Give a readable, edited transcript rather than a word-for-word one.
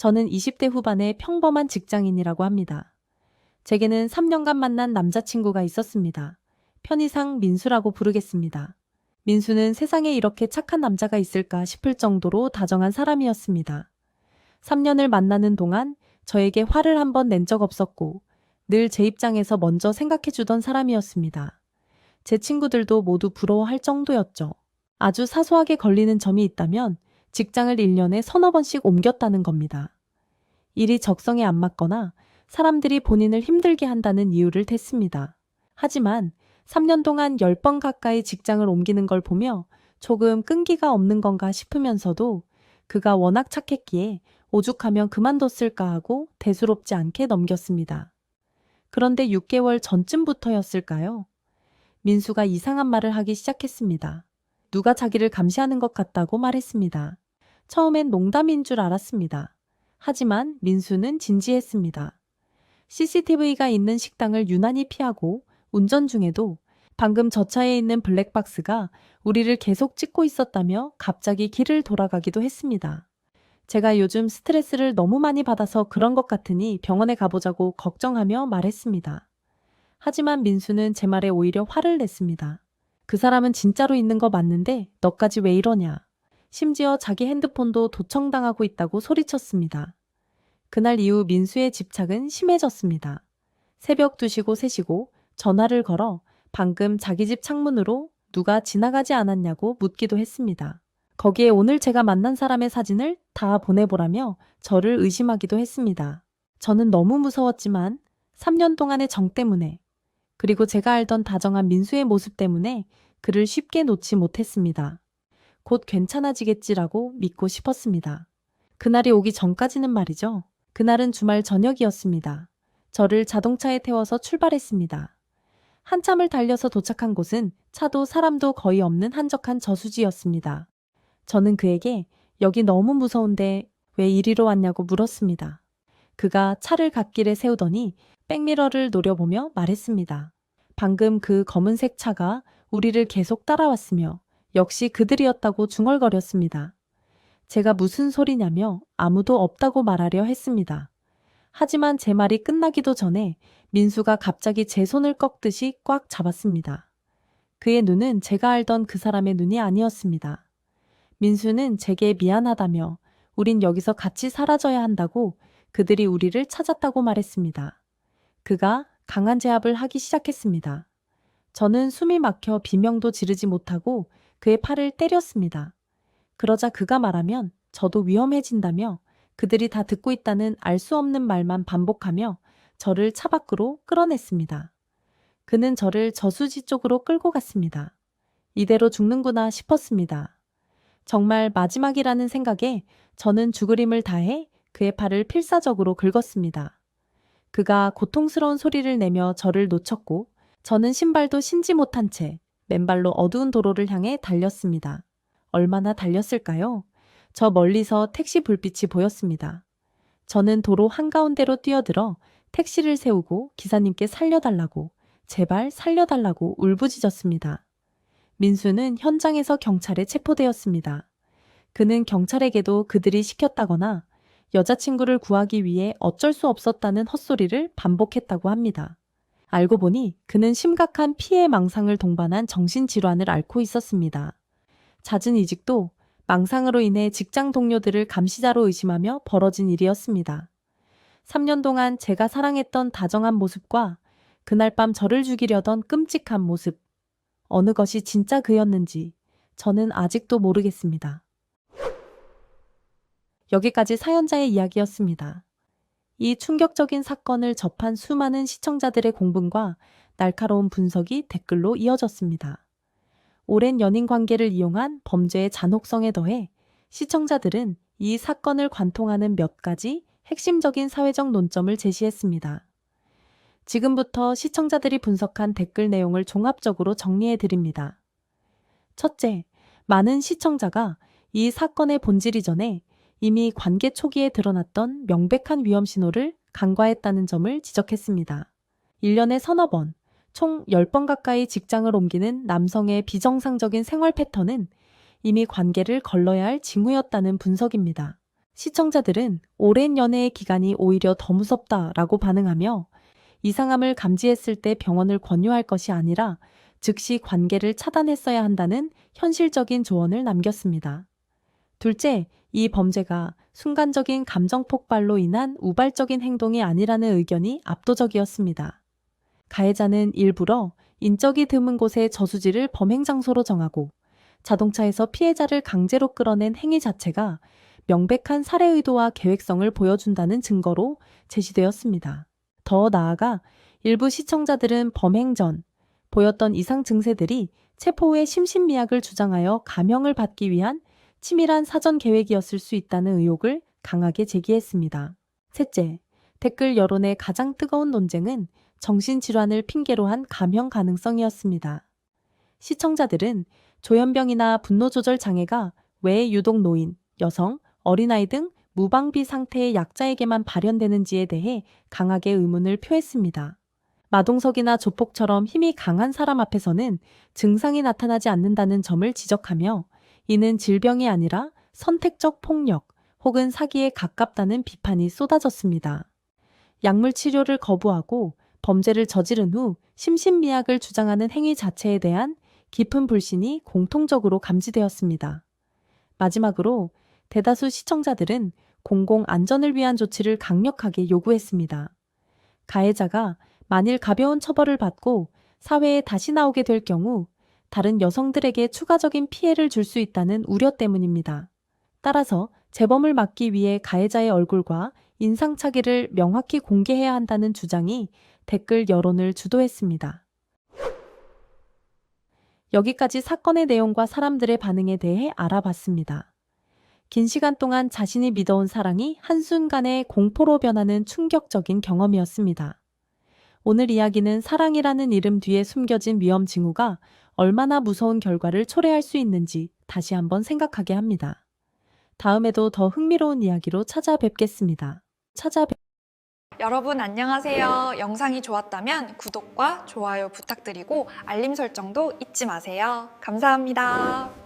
저는 20대 후반의 평범한 직장인이라고 합니다. 제게는 3년간 만난 남자친구가 있었습니다. 편의상 민수라고 부르겠습니다. 민수는 세상에 이렇게 착한 남자가 있을까 싶을 정도로 다정한 사람이었습니다. 3년을 만나는 동안 저에게 화를 한 번 낸 적 없었고 늘 제 입장에서 먼저 생각해 주던 사람이었습니다. 제 친구들도 모두 부러워할 정도였죠. 아주 사소하게 걸리는 점이 있다면 직장을 1년에 서너 번씩 옮겼다는 겁니다. 일이 적성에 안 맞거나 사람들이 본인을 힘들게 한다는 이유를 댔습니다. 하지만 3년 동안 10번 가까이 직장을 옮기는 걸 보며 조금 끈기가 없는 건가 싶으면서도 그가 워낙 착했기에 오죽하면 그만뒀을까 하고 대수롭지 않게 넘겼습니다. 그런데 6개월 전쯤부터였을까요? 민수가 이상한 말을 하기 시작했습니다. 누가 자기를 감시하는 것 같다고 말했습니다. 처음엔 농담인 줄 알았습니다. 하지만 민수는 진지했습니다. CCTV가 있는 식당을 유난히 피하고 운전 중에도 방금 저 차에 있는 블랙박스가 우리를 계속 찍고 있었다며 갑자기 길을 돌아가기도 했습니다. 제가 요즘 스트레스를 너무 많이 받아서 그런 것 같으니 병원에 가보자고 걱정하며 말했습니다. 하지만 민수는 제 말에 오히려 화를 냈습니다. 그 사람은 진짜로 있는 거 맞는데 너까지 왜 이러냐. 심지어 자기 핸드폰도 도청당하고 있다고 소리쳤습니다. 그날 이후 민수의 집착은 심해졌습니다. 새벽 2시고 3시고 전화를 걸어 방금 자기 집 창문으로 누가 지나가지 않았냐고 묻기도 했습니다. 거기에 오늘 제가 만난 사람의 사진을 다 보내보라며 저를 의심하기도 했습니다. 저는 너무 무서웠지만 3년 동안의 정 때문에 그리고 제가 알던 다정한 민수의 모습 때문에 그를 쉽게 놓지 못했습니다. 곧 괜찮아지겠지라고 믿고 싶었습니다. 그날이 오기 전까지는 말이죠. 그날은 주말 저녁이었습니다. 저를 자동차에 태워서 출발했습니다. 한참을 달려서 도착한 곳은 차도 사람도 거의 없는 한적한 저수지였습니다. 저는 그에게 여기 너무 무서운데 왜 이리로 왔냐고 물었습니다. 그가 차를 갓길에 세우더니 백미러를 노려보며 말했습니다. 방금 그 검은색 차가 우리를 계속 따라왔으며 역시 그들이었다고 중얼거렸습니다. 제가 무슨 소리냐며 아무도 없다고 말하려 했습니다. 하지만 제 말이 끝나기도 전에 민수가 갑자기 제 손을 꺾듯이 꽉 잡았습니다. 그의 눈은 제가 알던 그 사람의 눈이 아니었습니다. 민수는 제게 미안하다며 우린 여기서 같이 사라져야 한다고 그들이 우리를 찾았다고 말했습니다. 그가 강한 제압을 하기 시작했습니다. 저는 숨이 막혀 비명도 지르지 못하고 그의 팔을 때렸습니다. 그러자 그가 말하면 저도 위험해진다며 그들이 다 듣고 있다는 알 수 없는 말만 반복하며 저를 차 밖으로 끌어냈습니다. 그는 저를 저수지 쪽으로 끌고 갔습니다. 이대로 죽는구나 싶었습니다. 정말 마지막이라는 생각에 저는 죽을 힘을 다해 그의 팔을 필사적으로 긁었습니다. 그가 고통스러운 소리를 내며 저를 놓쳤고 저는 신발도 신지 못한 채 맨발로 어두운 도로를 향해 달렸습니다. 얼마나 달렸을까요? 저 멀리서 택시 불빛이 보였습니다. 저는 도로 한가운데로 뛰어들어 택시를 세우고 기사님께 살려달라고, 제발 살려달라고 울부짖었습니다. 민수는 현장에서 경찰에 체포되었습니다. 그는 경찰에게도 그들이 시켰다거나 여자친구를 구하기 위해 어쩔 수 없었다는 헛소리를 반복했다고 합니다. 알고 보니 그는 심각한 피해 망상을 동반한 정신질환을 앓고 있었습니다. 잦은 이직도 망상으로 인해 직장 동료들을 감시자로 의심하며 벌어진 일이었습니다. 3년 동안 제가 사랑했던 다정한 모습과 그날 밤 저를 죽이려던 끔찍한 모습, 어느 것이 진짜 그였는지 저는 아직도 모르겠습니다. 여기까지 사연자의 이야기였습니다. 이 충격적인 사건을 접한 수많은 시청자들의 공분과 날카로운 분석이 댓글로 이어졌습니다. 오랜 연인 관계를 이용한 범죄의 잔혹성에 더해 시청자들은 이 사건을 관통하는 몇 가지 핵심적인 사회적 논점을 제시했습니다. 지금부터 시청자들이 분석한 댓글 내용을 종합적으로 정리해 드립니다. 첫째, 많은 시청자가 이 사건의 본질 이전에 이미 관계 초기에 드러났던 명백한 위험 신호를 간과했다는 점을 지적했습니다. 1년에 서너 번, 총 10번 가까이 직장을 옮기는 남성의 비정상적인 생활 패턴은 이미 관계를 걸러야 할 징후였다는 분석입니다. 시청자들은 오랜 연애의 기간이 오히려 더 무섭다라고 반응하며 이상함을 감지했을 때 병원을 권유할 것이 아니라 즉시 관계를 차단했어야 한다는 현실적인 조언을 남겼습니다. 둘째, 이 범죄가 순간적인 감정 폭발로 인한 우발적인 행동이 아니라는 의견이 압도적이었습니다. 가해자는 일부러 인적이 드문 곳의 저수지를 범행 장소로 정하고 자동차에서 피해자를 강제로 끌어낸 행위 자체가 명백한 살해 의도와 계획성을 보여준다는 증거로 제시되었습니다. 더 나아가 일부 시청자들은 범행 전 보였던 이상 증세들이 체포 후에 심신미약을 주장하여 감형을 받기 위한 치밀한 사전 계획이었을 수 있다는 의혹을 강하게 제기했습니다. 셋째, 댓글 여론의 가장 뜨거운 논쟁은 정신질환을 핑계로 한 감형 가능성이었습니다. 시청자들은 조현병이나 분노조절 장애가 왜 유독 노인, 여성, 어린아이 등 무방비 상태의 약자에게만 발현되는지에 대해 강하게 의문을 표했습니다. 마동석이나 조폭처럼 힘이 강한 사람 앞에서는 증상이 나타나지 않는다는 점을 지적하며 이는 질병이 아니라 선택적 폭력 혹은 사기에 가깝다는 비판이 쏟아졌습니다. 약물 치료를 거부하고 범죄를 저지른 후 심신미약을 주장하는 행위 자체에 대한 깊은 불신이 공통적으로 감지되었습니다. 마지막으로 대다수 시청자들은 공공 안전을 위한 조치를 강력하게 요구했습니다. 가해자가 만일 가벼운 처벌을 받고 사회에 다시 나오게 될 경우 다른 여성들에게 추가적인 피해를 줄 수 있다는 우려 때문입니다. 따라서 재범을 막기 위해 가해자의 얼굴과 인상착의를 명확히 공개해야 한다는 주장이 댓글 여론을 주도했습니다. 여기까지 사건의 내용과 사람들의 반응에 대해 알아봤습니다. 긴 시간 동안 자신이 믿어온 사랑이 한순간에 공포로 변하는 충격적인 경험이었습니다. 오늘 이야기는 사랑이라는 이름 뒤에 숨겨진 위험 징후가 얼마나 무서운 결과를 초래할 수 있는지 다시 한번 생각하게 합니다. 다음에도 더 흥미로운 이야기로 찾아뵙겠습니다. 여러분 안녕하세요. 영상이 좋았다면 구독과 좋아요 부탁드리고 알림 설정도 잊지 마세요. 감사합니다.